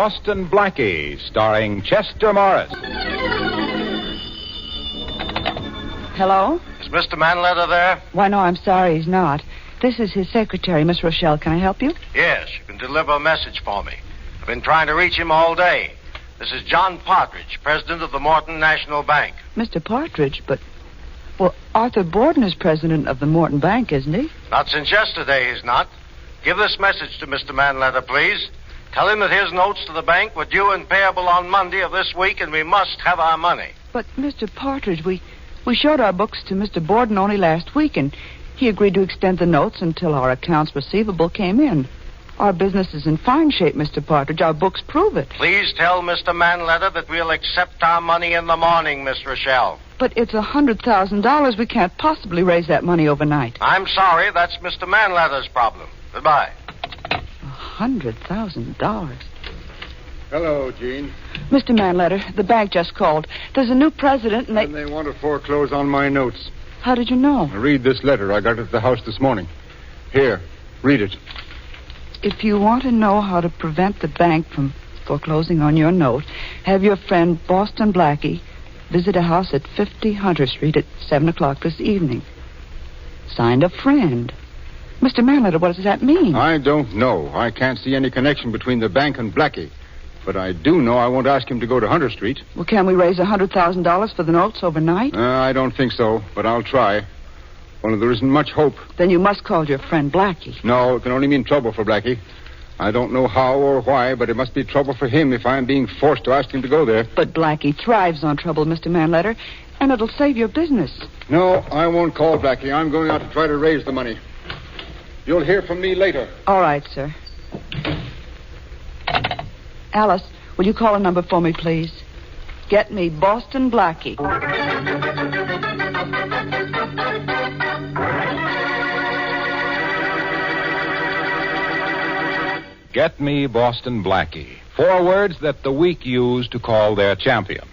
Boston Blackie, starring Chester Morris. Hello? Is Mr. Manletter there? Why, no, I'm sorry, he's not. This is his secretary, Miss Rochelle. Can I help you? Yes, you can deliver a message for me. I've been trying to reach him all day. This is John Partridge, president of the Morton National Bank. Mr. Partridge, but... Well, Arthur Borden is president of the Morton Bank, isn't he? Not since yesterday, he's not. Give this message to Mr. Manletter, please. Tell him that his notes to the bank were due and payable on Monday of this week, and we must have our money. But, Mr. Partridge, we showed our books to Mr. Borden only last week, and he agreed to extend the notes until our accounts receivable came in. Our business is in fine shape, Mr. Partridge. Our books prove it. Please tell Mr. Manletter that we'll accept our money in the morning, Miss Rochelle. But it's $100,000. We can't possibly raise that money overnight. I'm sorry. That's Mr. Manletter's problem. Goodbye. $100,000. Hello, Gene. Mr. Manletter, the bank just called. There's a new president, and they want to foreclose on my notes. How did you know? Read this letter. I got it at the house this morning. Here, read it. If you want to know how to prevent the bank from foreclosing on your note, have your friend Boston Blackie visit a house at 50 Hunter Street at 7 o'clock this evening. Signed, a friend. Mr. Manletter, what does that mean? I don't know. I can't see any connection between the bank and Blackie. But I do know I won't ask him to go to Hunter Street. Well, can we raise $100,000 for the notes overnight? I don't think so, but I'll try. Only there isn't much hope. Then you must call your friend Blackie. No, it can only mean trouble for Blackie. I don't know how or why, but it must be trouble for him if I'm being forced to ask him to go there. But Blackie thrives on trouble, Mr. Manletter, and it'll save your business. No, I won't call Blackie. I'm going out to try to raise the money. You'll hear from me later. All right, sir. Alice, will you call a number for me, please? Get me Boston Blackie. Get me Boston Blackie. 4 words that the weak use to call their champion.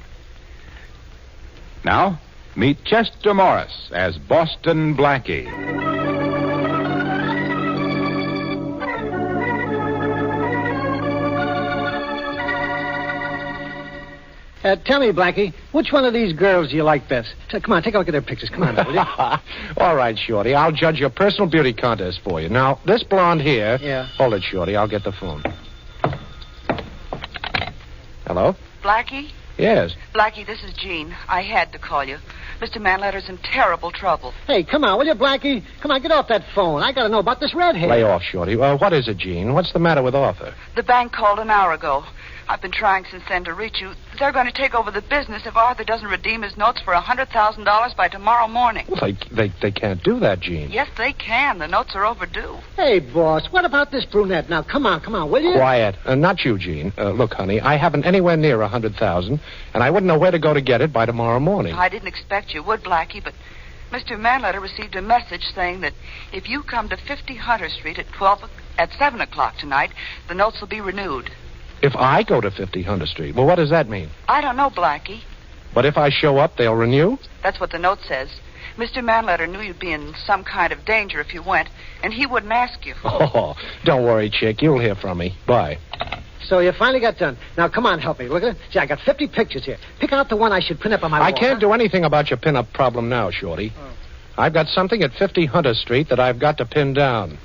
Now, meet Chester Morris as Boston Blackie. Tell me, Blackie, which one of these girls do you like best? Come on, take a look at their pictures. Come on, will you? All right, Shorty. I'll judge your personal beauty contest for you. Now, this blonde here... Yeah. Hold it, Shorty. I'll get the phone. Hello? Blackie? Yes. Blackie, this is Jean. I had to call you. Mr. Manletter's in terrible trouble. Hey, come on, will you, Blackie? Come on, get off that phone. I got to know about this redhead. Lay off, Shorty. What is it, Gene? What's the matter with Arthur? The bank called an hour ago. I've been trying since then to reach you. They're going to take over the business if Arthur doesn't redeem his notes for $100,000 by tomorrow morning. Well, they can't do that, Gene. Yes, they can. The notes are overdue. Hey, boss, what about this brunette? Now, come on, will you? Quiet. Not you, Gene. Look, honey, I haven't anywhere near $100,000, and I wouldn't know where to go to get it by tomorrow morning. I didn't expect you would, Blackie, but Mr. Manletter received a message saying that if you come to 50 Hunter Street at 7 o'clock tonight, the notes will be renewed. If I go to 50 Hunter Street, well, what does that mean? I don't know, Blackie. But if I show up, they'll renew? That's what the note says. Mr. Manletter knew you'd be in some kind of danger if you went, and he wouldn't ask you. Oh, don't worry, chick. You'll hear from me. Bye. So you finally got done. Now, come on, help me. Look at it. See, I got 50 pictures here. Pick out the one I should print up on my wall. I can't do anything about your pin-up problem now, Shorty. Oh. I've got something at 50 Hunter Street that I've got to pin down.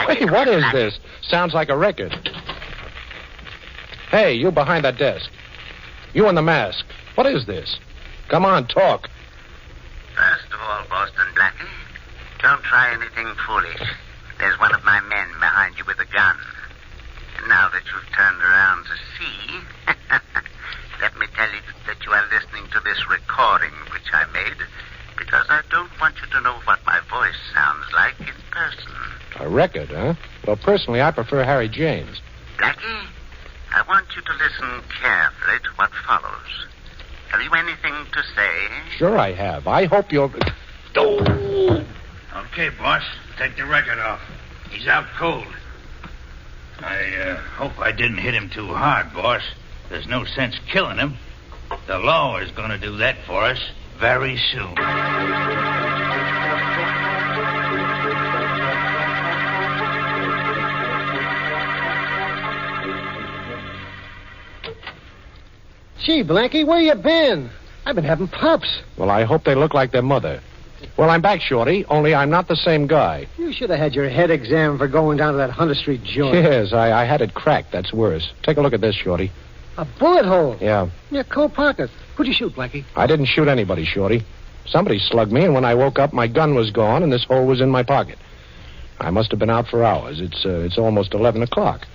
Hey, what is this? Sounds like a record. Hey, you behind that desk. You in the mask. What is this? Come on, talk. First of all, Boston Blackie, don't try anything foolish. There's one of my men behind you with a gun. And now that you've turned around to see, let me tell you that you are listening to this recording which I made, because I don't want you to know what my voice sounds like in person. A record, huh? Well, personally, I prefer Harry James. Blackie, I want you to listen carefully to what follows. Have you anything to say? Sure I have. I hope you'll... Oh! Okay, boss. Take the record off. He's out cold. I hope I didn't hit him too hard, boss. There's no sense killing him. The law is going to do that for us very soon. Gee, Blackie, where you been? I've been having pups. Well, I hope they look like their mother. Well, I'm back, Shorty, only I'm not the same guy. You should have had your head examined for going down to that Hunter Street joint. Yes, I had it cracked. That's worse. Take a look at this, Shorty. A bullet hole? Yeah. In your coat pocket. Who'd you shoot, Blackie? I didn't shoot anybody, Shorty. Somebody slugged me, and when I woke up, my gun was gone, and this hole was in my pocket. I must have been out for hours. It's almost 11 o'clock.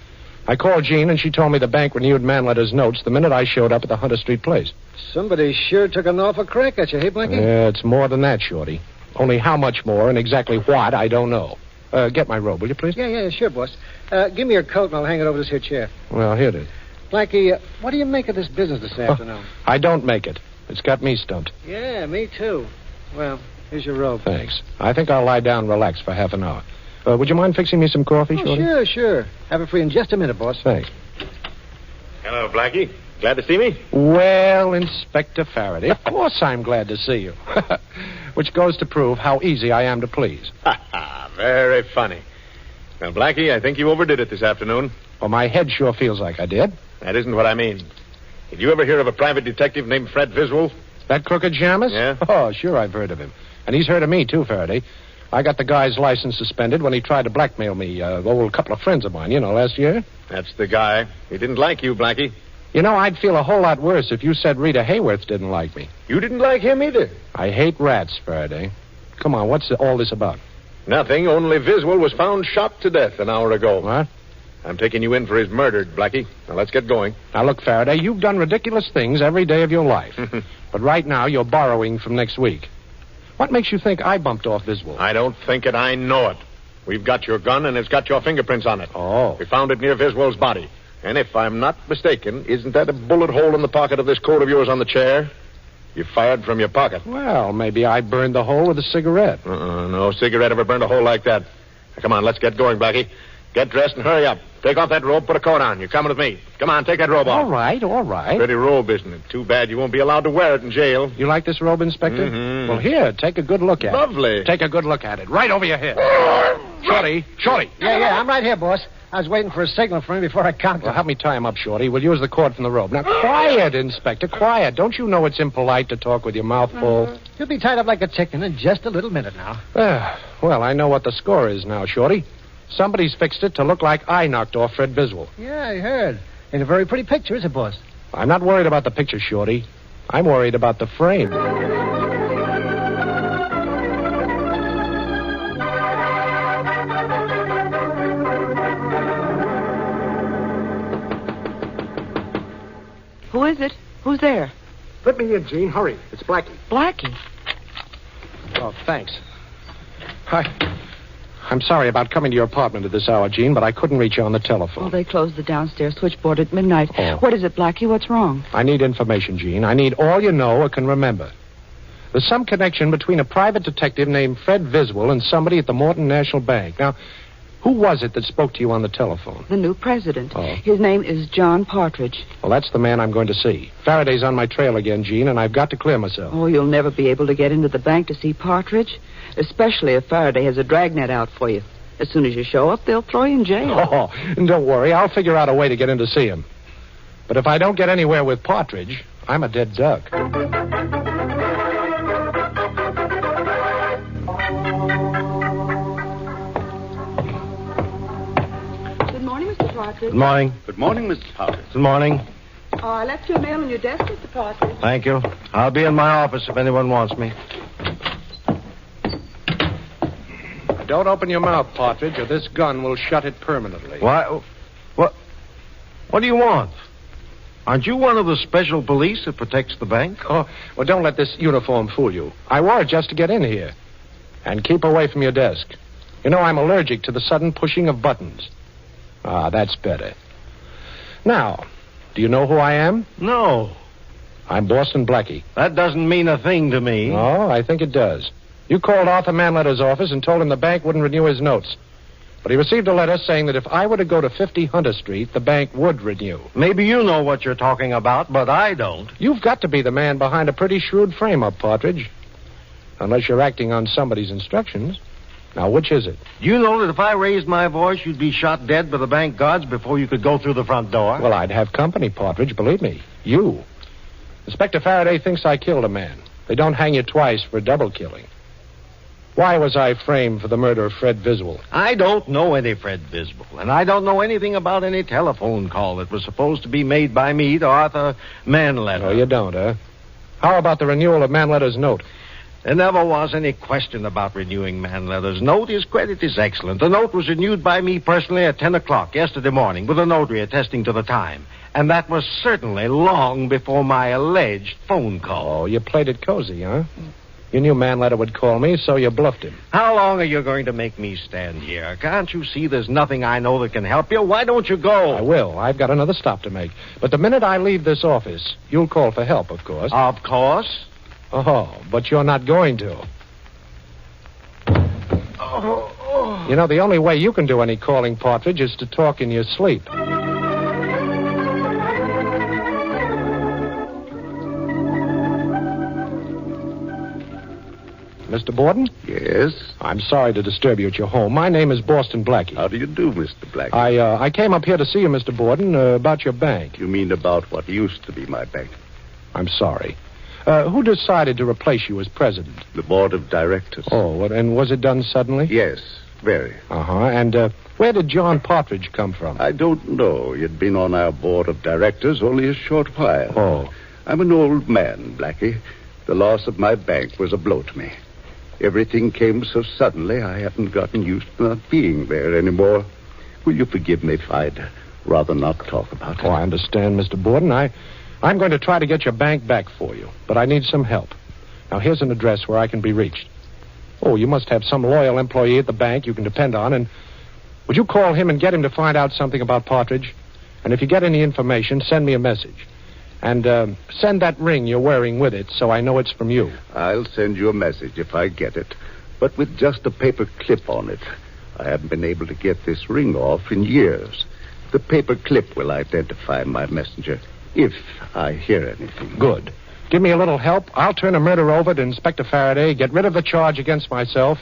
I called Jean, and she told me the bank renewed Manletter's notes the minute I showed up at the Hunter Street place. Somebody sure took an awful crack at you, hey, Blackie? Yeah, it's more than that, Shorty. Only how much more and exactly what, I don't know. Get my robe, will you, please? Yeah, sure, boss. Give me your coat, and I'll hang it over this here chair. Well, here it is. Blackie, what do you make of this business this afternoon? I don't make it. It's got me stumped. Yeah, me too. Well, here's your robe. Thanks. I think I'll lie down and relax for half an hour. Would you mind fixing me some coffee, Shorty? Sure. Have it free in just a minute, boss. Thanks. Hello, Blackie. Glad to see me? Well, Inspector Faraday, of course I'm glad to see you. Which goes to prove how easy I am to please. Very funny. Now, Blackie, I think you overdid it this afternoon. Well, my head sure feels like I did. That isn't what I mean. Did you ever hear of a private detective named Fred Viswell? That crooked Jamis? Yeah. Oh, sure, I've heard of him. And he's heard of me, too, Faraday. I got the guy's license suspended when he tried to blackmail me, a couple of friends of mine, last year. That's the guy. He didn't like you, Blackie. I'd feel a whole lot worse if you said Rita Hayworth didn't like me. You didn't like him either. I hate rats, Faraday. Come on, what's all this about? Nothing, only Viswell was found shot to death an hour ago. What? I'm taking you in for his murder, Blackie. Now, let's get going. Now, look, Faraday, you've done ridiculous things every day of your life. But right now, you're borrowing from next week. What makes you think I bumped off Viswell? I don't think it. I know it. We've got your gun, and it's got your fingerprints on it. Oh. We found it near Viswell's body. And if I'm not mistaken, isn't that a bullet hole in the pocket of this coat of yours on the chair? You fired from your pocket. Well, maybe I burned the hole with a cigarette. No cigarette ever burned a hole like that. Now, come on, let's get going, Blackie. Get dressed and hurry up. Take off that robe, put a coat on. You're coming with me. Come on, take that robe off. All right. Pretty robe, isn't it? Too bad you won't be allowed to wear it in jail. You like this robe, Inspector? Mm-hmm. Well, here, take a good look at it. Lovely. Take a good look at it. Right over your head. Shorty. Yeah, I'm right here, boss. I was waiting for a signal from him before I conked Well, him. help me tie him up, Shorty. We'll use the cord from the robe. Now, quiet, Inspector, quiet. Don't you know it's impolite to talk with your mouth full? He'll be tied up like a chicken in just a little minute now. Well, I know what the score is now, Shorty. Somebody's fixed it to look like I knocked off Fred Viswell. Yeah, I heard. Ain't a very pretty picture, is it, boss? I'm not worried about the picture, Shorty. I'm worried about the frame. Who is it? Who's there? Let me in, Jean. Hurry. It's Blackie. Blackie. Oh, thanks. I'm sorry about coming to your apartment at this hour, Jean, but I couldn't reach you on the telephone. Well, they closed the downstairs switchboard at midnight. Oh. What is it, Blackie? What's wrong? I need information, Jean. I need all you know or can remember. There's some connection between a private detective named Fred Viswell and somebody at the Morton National Bank. Now, who was it that spoke to you on the telephone? The new president. Oh. His name is John Partridge. Well, that's the man I'm going to see. Faraday's on my trail again, Jean, and I've got to clear myself. Oh, you'll never be able to get into the bank to see Partridge, especially if Faraday has a dragnet out for you. As soon as you show up, they'll throw you in jail. Oh, don't worry. I'll figure out a way to get in to see him. But if I don't get anywhere with Partridge, I'm a dead duck. Good morning, Mr. Partridge. Good morning. Good morning, Mr. Partridge. Good morning. Oh, I left your mail on your desk, Mr. Partridge. Thank you. I'll be in my office if anyone wants me. Don't open your mouth, Partridge, or this gun will shut it permanently. Why? What do you want? Aren't you one of the special police that protects the bank? Oh, well, don't let this uniform fool you. I wore it just to get in here. And keep away from your desk. You know, I'm allergic to the sudden pushing of buttons. Ah, that's better. Now, do you know who I am? No. I'm Boston Blackie. That doesn't mean a thing to me. Oh, I think it does. You called Arthur Manletter's office and told him the bank wouldn't renew his notes. But he received a letter saying that if I were to go to 50 Hunter Street, the bank would renew. Maybe you know what you're talking about, but I don't. You've got to be the man behind a pretty shrewd frame-up, Partridge. Unless you're acting on somebody's instructions. Now, which is it? You know that if I raised my voice, you'd be shot dead by the bank guards before you could go through the front door? Well, I'd have company, Partridge, believe me. You. Inspector Faraday thinks I killed a man. They don't hang you twice for double killing. Why was I framed for the murder of Fred Viswell? I don't know any Fred Viswell, and I don't know anything about any telephone call that was supposed to be made by me to Arthur Manletter. Oh, you don't, huh? How about the renewal of Manletter's note? There never was any question about renewing Manletter's note. His credit is excellent. The note was renewed by me personally at 10 o'clock yesterday morning with a notary attesting to the time. And that was certainly long before my alleged phone call. Oh, you played it cozy, huh? You knew Manletter would call me, so you bluffed him. How long are you going to make me stand here? Can't you see there's nothing I know that can help you? Why don't you go? I will. I've got another stop to make. But the minute I leave this office, you'll call for help, of course. Of course. Oh, but you're not going to. You know, the only way you can do any calling, Partridge, is to talk in your sleep. Mr. Borden? Yes? I'm sorry to disturb you at your home. My name is Boston Blackie. How do you do, Mr. Blackie? I came up here to see you, Mr. Borden, about your bank. You mean about what used to be my bank? I'm sorry. Who decided to replace you as president? The board of directors. Oh, and was it done suddenly? Yes, very. Uh-huh. And where did John Partridge come from? I don't know. He'd been on our board of directors only a short while. Oh. I'm an old man, Blackie. The loss of my bank was a blow to me. Everything came so suddenly, I hadn't gotten used to not being there anymore. Will you forgive me if I'd rather not talk about it? Oh, I understand, Mr. Borden. I'm going to try to get your bank back for you, but I need some help. Now, here's an address where I can be reached. Oh, you must have some loyal employee at the bank you can depend on, and would you call him and get him to find out something about Partridge? And if you get any information, send me a message. And send that ring you're wearing with it so I know it's from you. I'll send you a message if I get it, but with just a paper clip on it. I haven't been able to get this ring off in years. The paper clip will identify my messenger if I hear anything. Good. Give me a little help. I'll turn a murder over to Inspector Faraday, get rid of the charge against myself,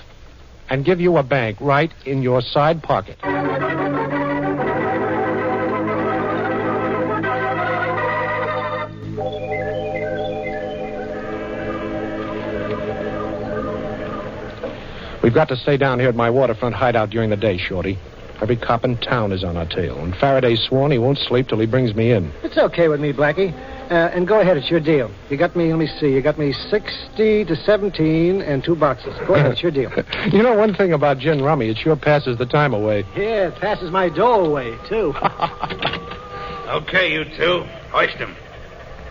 and give you a bank right in your side pocket. We've got to stay down here at my waterfront hideout during the day, Shorty. Every cop in town is on our tail, and Faraday's sworn he won't sleep till he brings me in. It's okay with me, Blackie. And go ahead, it's your deal. You got me, let me see, you got me 60 to 17 and 2 boxes. Go ahead, it's your deal. You know one thing about gin rummy, it sure passes the time away. Yeah, it passes my dough away, too. Okay, you two. Hoist him.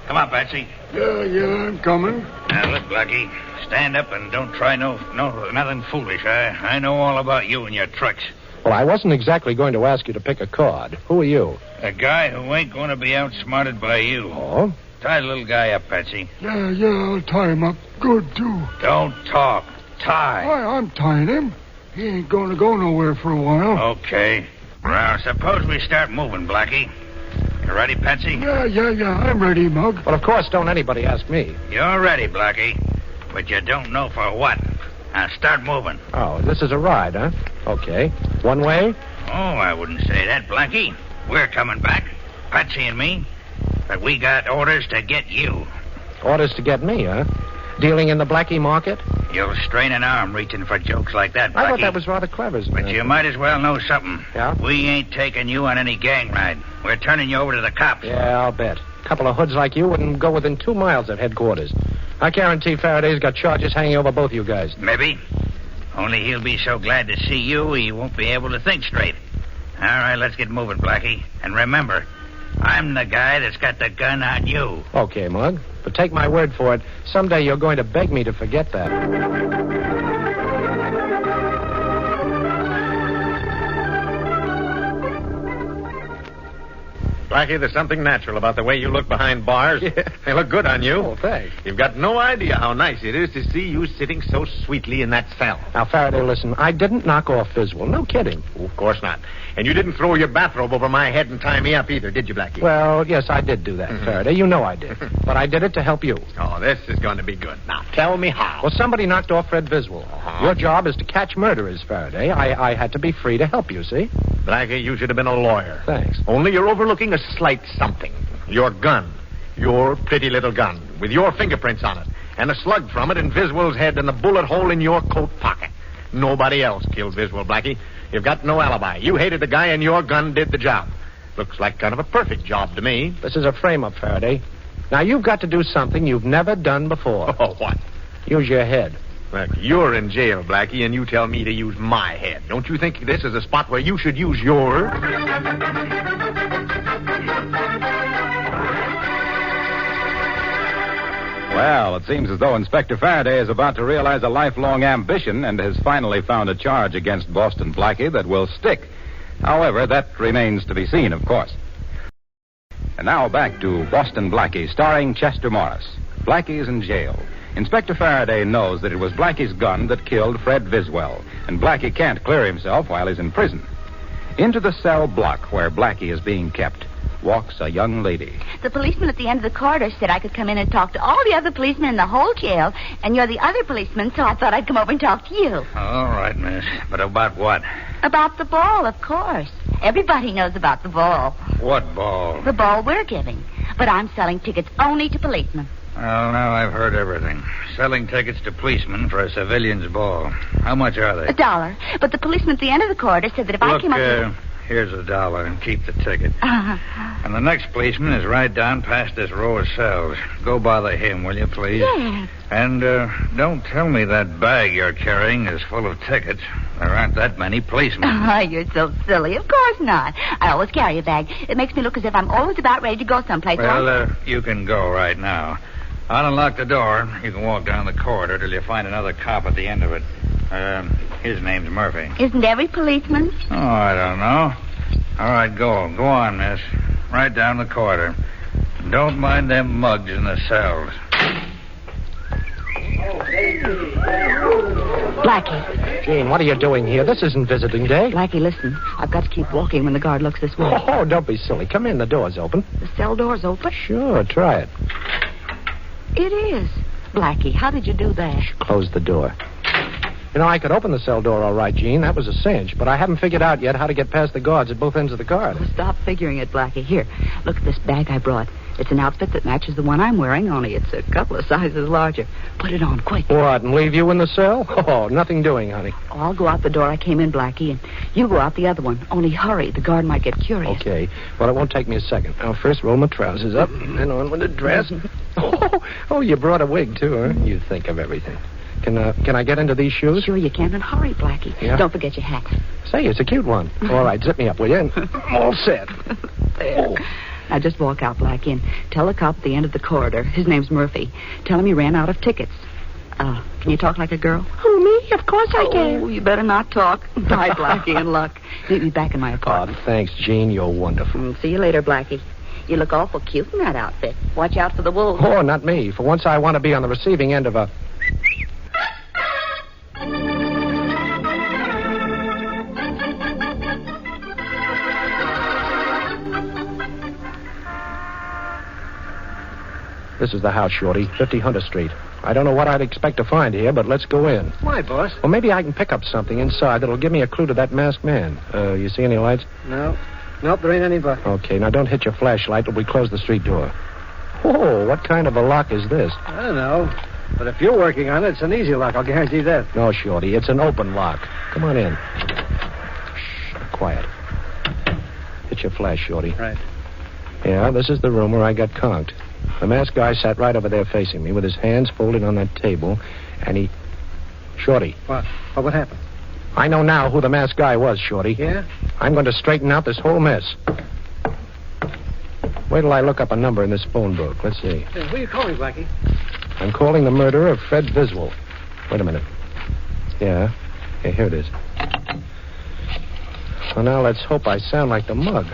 Come on, Patsy. Yeah, I'm coming. Now, look, Blackie. Stand up and don't try nothing foolish. I know all about you and your tricks. Well, I wasn't exactly going to ask you to pick a card. Who are you? A guy who ain't going to be outsmarted by you. Oh? Tie the little guy up, Patsy. Yeah, I'll tie him up good, too. Don't talk. Tie. I'm tying him. He ain't going to go nowhere for a while. Okay. Well, suppose we start moving, Blackie. You ready, Patsy? Yeah, I'm ready, Mug. Well, of course, don't anybody ask me. You're ready, Blackie. But you don't know for what. Now, start moving. Oh, this is a ride, huh? Okay. One way? Oh, I wouldn't say that, Blackie. We're coming back, Patsy and me. But we got orders to get you. Orders to get me, huh? Dealing in the Blackie market? You'll strain an arm reaching for jokes like that, Blackie. I thought that was rather clever. But you might as well know something. Yeah? We ain't taking you on any gang ride. We're turning you over to the cops. Yeah, I'll bet. A couple of hoods like you wouldn't go within 2 miles of headquarters. I guarantee Faraday's got charges hanging over both you guys. Maybe. Only he'll be so glad to see you, he won't be able to think straight. All right, let's get moving, Blackie. And remember, I'm the guy that's got the gun on you. Okay, Mug. But take my word for it, someday you're going to beg me to forget that. Blackie, there's something natural about the way you look behind bars. Yeah. They look good on you. Oh, thanks. You've got no idea how nice it is to see you sitting so sweetly in that cell. Now, Faraday, listen. I didn't knock off Viswell. No kidding. Oh, of course not. And you didn't throw your bathrobe over my head and tie me up either, did you, Blackie? Well, yes, I did do that, Faraday. You know I did. But I did it to help you. Oh, this is going to be good. Now, tell me how. Well, somebody knocked off Fred Viswell. Your job is to catch murderers, Faraday. I had to be free to help you, see? Blackie, you should have been a lawyer. Thanks. Only you're overlooking a slight something. Your gun. Your pretty little gun. With your fingerprints on it. And a slug from it in Viswell's head and a bullet hole in your coat pocket. Nobody else killed Viswell, Blackie. You've got no alibi. You hated the guy and your gun did the job. Looks like kind of a perfect job to me. This is a frame-up, Faraday. Now, you've got to do something you've never done before. Oh, what? Use your head. Look, you're in jail, Blackie, and you tell me to use my head. Don't you think this is a spot where you should use yours? Well, it seems as though Inspector Faraday is about to realize a lifelong ambition and has finally found a charge against Boston Blackie that will stick. However, that remains to be seen, of course. And now back to Boston Blackie, starring Chester Morris. Blackie is in jail. Inspector Faraday knows that it was Blackie's gun that killed Fred Viswell, and Blackie can't clear himself while he's in prison. Into the cell block where Blackie is being kept walks a young lady. The policeman at the end of the corridor said I could come in and talk to all the other policemen in the whole jail, and you're the other policeman, so I thought I'd come over and talk to you. All right, miss. But about what? About the ball, of course. Everybody knows about the ball. What ball? The ball we're giving. But I'm selling tickets only to policemen. Well, now I've heard everything. Selling tickets to policemen for a civilian's ball. How much are they? $1. But the policeman at the end of the corridor said that if I came up here... Here's $1 and keep the ticket. And the next policeman is right down past this row of cells. Go bother him, will you, please? Yes. And don't tell me that bag you're carrying is full of tickets. There aren't that many policemen. Oh, you're so silly. Of course not. I always carry a bag. It makes me look as if I'm always about ready to go someplace. Well, you can go right now. I'll unlock the door. You can walk down the corridor till you find another cop at the end of it. His name's Murphy. Isn't every policeman? Oh, I don't know. All right, go. Go on, miss. Right down the corridor. Don't mind them mugs in the cells. Blackie. Gene, what are you doing here? This isn't visiting day. Blackie, listen. I've got to keep walking when the guard looks this way. Oh, don't be silly. Come in. The door's open. The cell door's open? Sure, try it. It is. Blackie, how did you do that? Close the door. You know, I could open the cell door all right, Gene. That was a cinch. But I haven't figured out yet how to get past the guards at both ends of the corridor. Well, stop figuring it, Blackie. Here, look at this bag I brought. It's an outfit that matches the one I'm wearing, only it's a couple of sizes larger. Put it on, quick. What, and leave you in the cell? Oh, nothing doing, honey. Oh, I'll go out the door I came in, Blackie, and you go out the other one. Only hurry. The guard might get curious. Okay. Well, it won't take me a second. I'll first roll my trousers up, and then on with the dress. Oh, you brought a wig, too, huh? You think of everything. Can I get into these shoes? Sure you can, and hurry, Blackie. Yeah? Don't forget your hat. Say, it's a cute one. All right, zip me up, will you? And I'm all set. There. Oh. Now just walk out, Blackie, and tell the cop at the end of the corridor. His name's Murphy. Tell him he ran out of tickets. Can you talk like a girl? Who, me? Of course I can. Oh, you better not talk. Bye, Blackie, and luck. Meet me back in my apartment. Oh, thanks, Gene. You're wonderful. See you later, Blackie. You look awful cute in that outfit. Watch out for the wolves. Oh, not me. For once, I want to be on the receiving end of a... This is the house, Shorty, 50 Hunter Street. I don't know what I'd expect to find here, but let's go in. Why, boss? Well, maybe I can pick up something inside that'll give me a clue to that masked man. You see any lights? No. Nope, there ain't any but. Okay, now don't hit your flashlight till we close the street door. Oh, what kind of a lock is this? I don't know. But if you're working on it, it's an easy lock, I'll guarantee that. No, Shorty, it's an open lock. Come on in. Shh, quiet. Hit your flash, Shorty. Right. Yeah, this is the room where I got conked. The masked guy sat right over there facing me with his hands folded on that table, and he... Shorty. What? What happened? I know now who the masked guy was, Shorty. Yeah? I'm going to straighten out this whole mess. Wait till I look up a number in this phone book. Let's see. Hey, who are you calling, Blackie? I'm calling the murderer of Fred Viswell. Wait a minute. Yeah, here it is. Well, now let's hope I sound like the mug.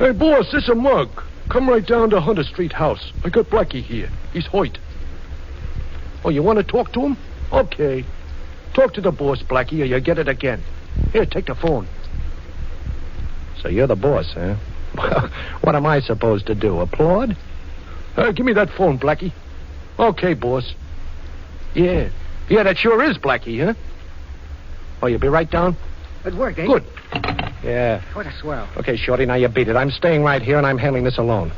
Hey, boss, this is a mug. Come right down to Hunter Street house. I got Blackie here. He's hurt. Oh, you want to talk to him? Okay. Talk to the boss, Blackie, or you get it again. Here, take the phone. So you're the boss, huh? What am I supposed to do, applaud? Give me that phone, Blackie. Okay, boss. Yeah, that sure is Blackie, huh? Oh, you'll be right down? Good work, eh? Good. Yeah. What a swell. Okay, Shorty, now you beat it. I'm staying right here, and I'm handling this alone.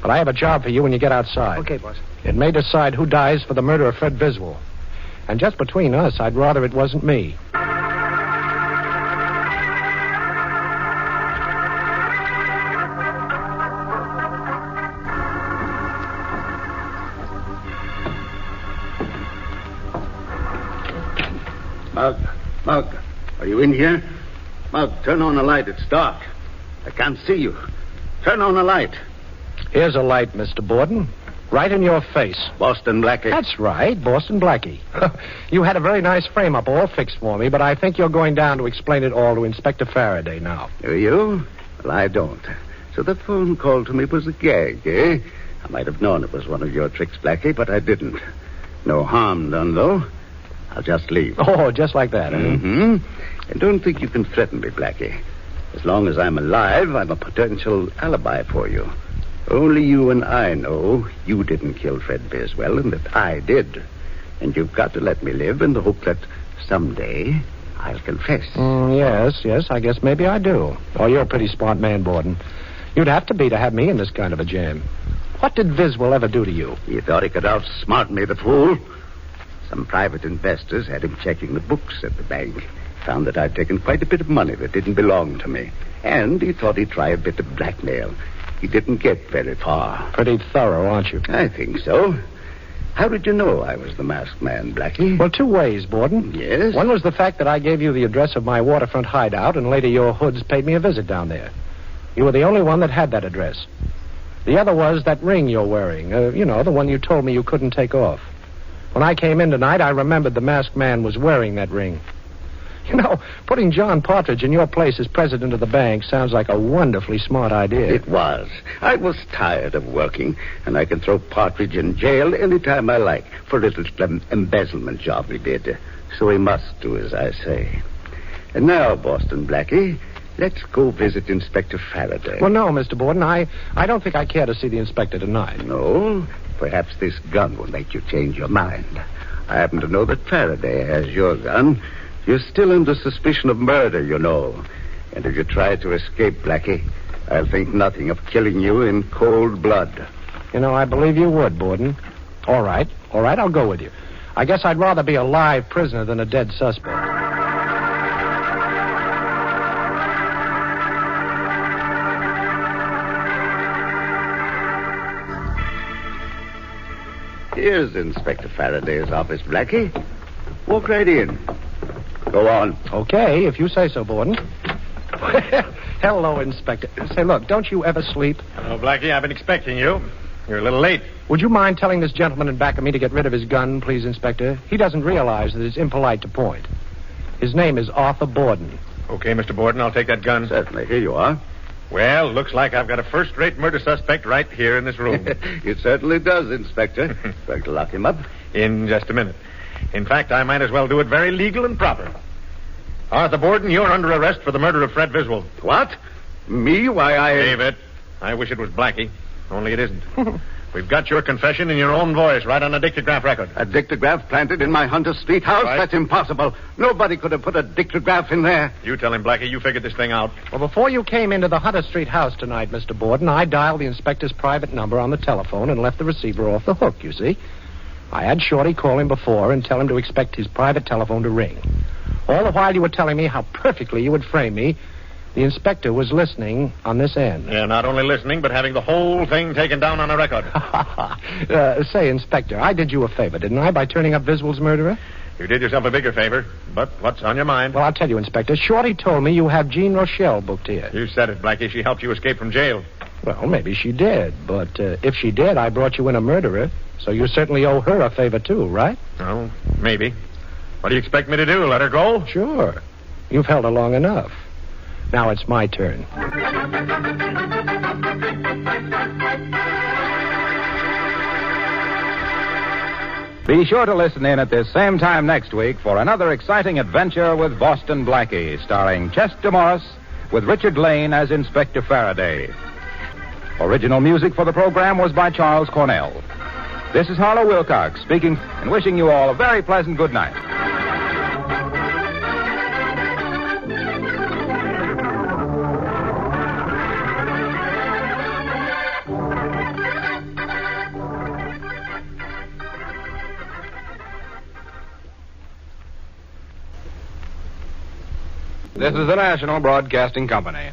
But I have a job for you when you get outside. Okay, boss. It may decide who dies for the murder of Fred Biswell. And just between us, I'd rather it wasn't me. Mug, are you in here? Mug, turn on the light. It's dark. I can't see you. Turn on the light. Here's a light, Mr. Borden. Right in your face. Boston Blackie. That's right, Boston Blackie. You had a very nice frame-up all fixed for me, but I think you're going down to explain it all to Inspector Faraday now. Do you? Well, I don't. So the phone call to me was a gag, eh? I might have known it was one of your tricks, Blackie, but I didn't. No harm done, though. I'll just leave. Oh, just like that, Mm-hmm. And don't think you can threaten me, Blackie. As long as I'm alive, I'm a potential alibi for you. Only you and I know you didn't kill Fred Biswell and that I did. And you've got to let me live in the hope that someday I'll confess. Yes, I guess maybe I do. Oh, you're a pretty smart man, Borden. You'd have to be to have me in this kind of a jam. What did Biswell ever do to you? He thought he could outsmart me, the fool. Some private investors had him checking the books at the bank. Found that I'd taken quite a bit of money that didn't belong to me. And he thought he'd try a bit of blackmail. He didn't get very far. Pretty thorough, aren't you? I think so. How did you know I was the masked man, Blackie? Well, two ways, Borden. Yes? One was the fact that I gave you the address of my waterfront hideout, and later your hoods paid me a visit down there. You were the only one that had that address. The other was that ring you're wearing. The one you told me you couldn't take off. When I came in tonight, I remembered the masked man was wearing that ring. Putting John Partridge in your place as president of the bank sounds like a wonderfully smart idea. It was. I was tired of working, and I can throw Partridge in jail any time I like for a little embezzlement job he did. So he must do as I say. And now, Boston Blackie, let's go visit Inspector Faraday. Well, no, Mr. Borden, I don't think I care to see the inspector tonight. No? Perhaps this gun will make you change your mind. I happen to know that Faraday has your gun. You're still under suspicion of murder, you know. And if you try to escape, Blackie, I'll think nothing of killing you in cold blood. I believe you would, Borden. All right, I'll go with you. I guess I'd rather be a live prisoner than a dead suspect. Here's Inspector Faraday's office, Blackie. Walk right in. Go on. Okay, if you say so, Borden. Hello, Inspector. Say, look, don't you ever sleep? Hello, Blackie. I've been expecting you. You're a little late. Would you mind telling this gentleman in back of me to get rid of his gun, please, Inspector? He doesn't realize that it's impolite to point. His name is Arthur Borden. Okay, Mr. Borden, I'll take that gun. Certainly. Here you are. Well, looks like I've got a first-rate murder suspect right here in this room. It certainly does, Inspector. Going to lock him up? In just a minute. In fact, I might as well do it very legal and proper. Arthur Borden, you're under arrest for the murder of Fred Biswell. What? Me? Why, Save it. I wish it was Blackie. Only it isn't. We've got your confession in your own voice right on a dictograph record. A dictograph planted in my Hunter Street house? Right. That's impossible. Nobody could have put a dictograph in there. You tell him, Blackie. You figured this thing out. Well, before you came into the Hunter Street house tonight, Mr. Borden, I dialed the inspector's private number on the telephone and left the receiver off the hook, you see. I had Shorty call him before and tell him to expect his private telephone to ring. All the while you were telling me how perfectly you would frame me, the inspector was listening on this end. Yeah, not only listening, but having the whole thing taken down on a record. Say, Inspector, I did you a favor, didn't I, by turning up Biswell's murderer? You did yourself a bigger favor, but what's on your mind? Well, I'll tell you, Inspector. Shorty told me you have Jean Rochelle booked here. You said it, Blackie. She helped you escape from jail. Well, maybe she did, but if she did, I brought you in a murderer, so you certainly owe her a favor, too, right? Oh, maybe. What do you expect me to do, let her go? Sure. You've held her long enough. Now it's my turn. Be sure to listen in at this same time next week for another exciting adventure with Boston Blackie, starring Chester Morris with Richard Lane as Inspector Faraday. Original music for the program was by Charles Cornell. This is Harlow Wilcox speaking and wishing you all a very pleasant good night. This is the National Broadcasting Company.